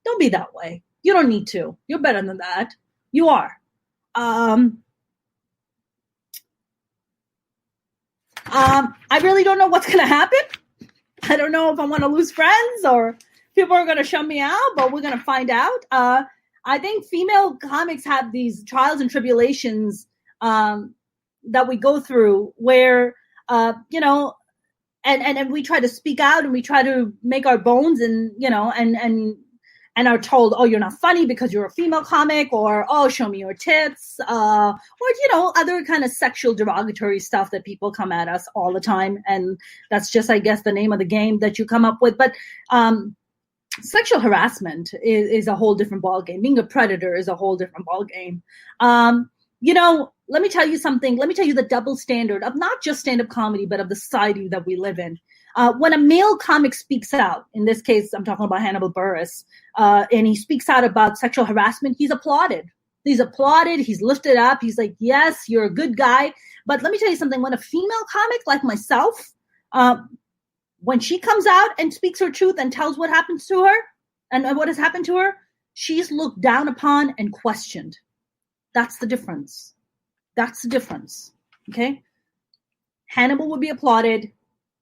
Don't be that way. You don't need to. You're better than that. You are. I really don't know what's going to happen. I don't know if I'm going to lose friends or people are going to shut me out, but we're going to find out. I think female comics have these trials and tribulations that we go through where, and we try to speak out and we try to make our bones and are told, oh, you're not funny because you're a female comic, or, oh, show me your tits, or, other kind of sexual derogatory stuff that people come at us all the time. And that's just, I guess, the name of the game that you come up with. But sexual harassment is a whole different ballgame. Being a predator is a whole different ballgame. Let me tell you something. Let me tell you the double standard of not just stand-up comedy, but of the society that we live in. When a male comic speaks out, in this case, I'm talking about Hannibal Buress, and he speaks out about sexual harassment, he's applauded. He's applauded. He's lifted up. He's like, yes, you're a good guy. But let me tell you something. When a female comic like myself, when she comes out and speaks her truth and tells what happens to her and what has happened to her, she's looked down upon and questioned. That's the difference. That's the difference. Okay? Hannibal would be applauded.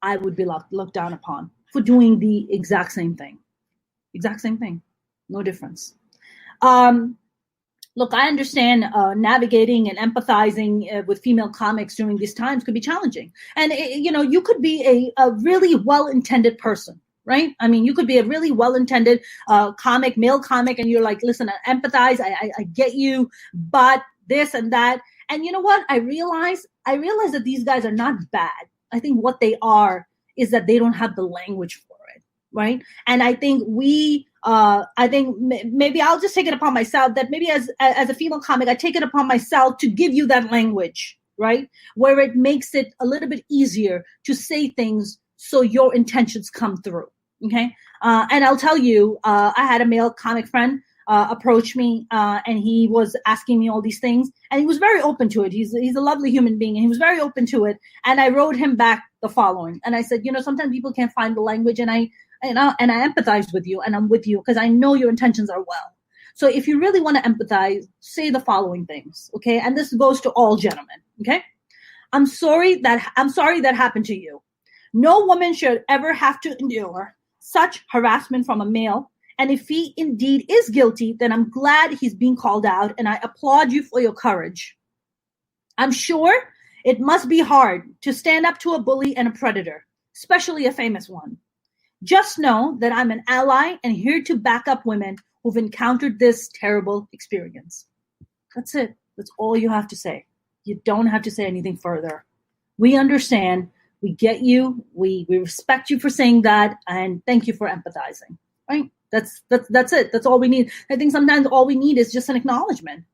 I would be looked down upon for doing the exact same thing. Exact same thing. No difference. Look, I understand navigating and empathizing with female comics during these times could be challenging. And, you could be a really well-intended person, right? I mean, you could be a really well-intended male comic, and you're like, listen, I empathize, I get you, but this and that. And you know what? I realize that these guys are not bad. I think what they are is that they don't have the language for it, right? And I think maybe I'll just take it upon myself that maybe as a female comic, I take it upon myself to give you that language, right? Where it makes it a little bit easier to say things so your intentions come through, okay? And I'll tell you, I had a male comic friend approach me, and he was asking me all these things, and he was very open to it. He's a lovely human being, and he was very open to it. And I wrote him back the following, and I said, sometimes people can't find the language, and I empathize with you, and I'm with you because I know your intentions are well. So if you really want to empathize, say the following things, okay? And this goes to all gentlemen, okay? I'm sorry that happened to you. No woman should ever have to endure such harassment from a male. And if he indeed is guilty, then I'm glad he's being called out, and I applaud you for your courage. I'm sure it must be hard to stand up to a bully and a predator, especially a famous one. Just know that I'm an ally and here to back up women who've encountered this terrible experience. That's it. That's all you have to say. You don't have to say anything further. We understand. We get you. We respect you for saying that, and thank you for empathizing. Right? That's it. That's all we need. I think sometimes all we need is just an acknowledgement.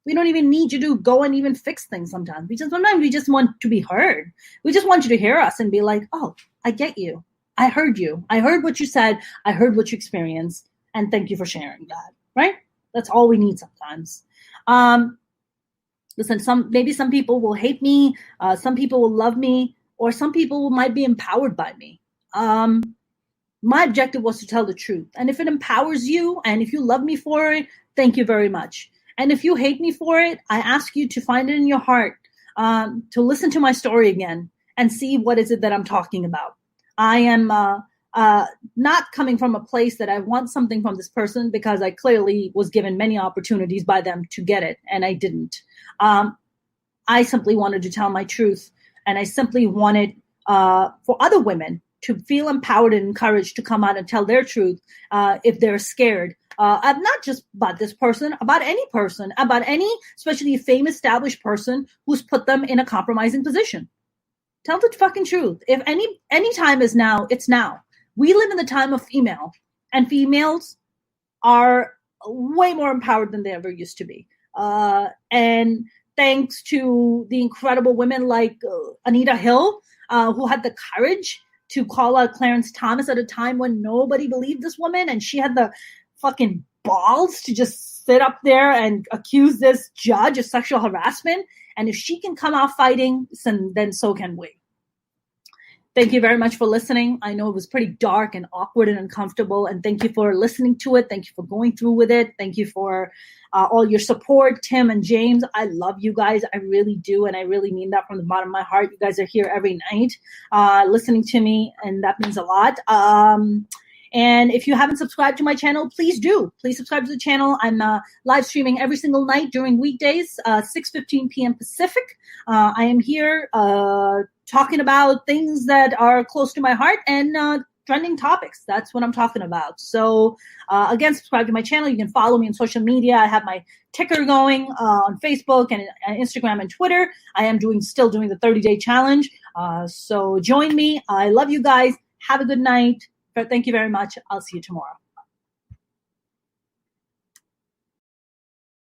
We don't even need you to go and even fix things sometimes. Sometimes we just want to be heard. We just want you to hear us and be like, oh, I get you. I heard you. I heard what you said. I heard what you experienced. And thank you for sharing that. Right? That's all we need sometimes. Listen, maybe some people will hate me. Some people will love me. Or some people might be empowered by me. My objective was to tell the truth. And if it empowers you and if you love me for it, thank you very much. And if you hate me for it, I ask you to find it in your heart, to listen to my story again and see what is it that I'm talking about. I am not coming from a place that I want something from this person, because I clearly was given many opportunities by them to get it, and I didn't. I simply wanted to tell my truth, and I simply wanted for other women to feel empowered and encouraged to come out and tell their truth if they're scared. Not just about this person, about any person, about any, especially a famous established person who's put them in a compromising position. Tell the fucking truth. If any time is now, it's now. We live in the time of female, and females are way more empowered than they ever used to be. And thanks to the incredible women like Anita Hill, who had the courage to call out Clarence Thomas at a time when nobody believed this woman, and she had the fucking balls to just sit up there and accuse this judge of sexual harassment. And if she can come out fighting, then so can we. Thank you very much for listening. I know it was pretty dark and awkward and uncomfortable, and thank you for listening to it. Thank you for going through with it. Thank you for all your support, Tim and James. I love you guys. I really do, and I really mean that from the bottom of my heart. You guys are here every night listening to me, and that means a lot. And if you haven't subscribed to my channel, please do. Please subscribe to the channel. I'm live streaming every single night during weekdays, 6:15 p.m. Pacific. I am here talking about things that are close to my heart and trending topics. That's what I'm talking about. So again, subscribe to my channel. You can follow me on social media. I have my ticker going on Facebook and Instagram and Twitter. I am still doing the 30-day challenge. So join me. I love you guys. Have a good night. Thank you very much. I'll see you tomorrow.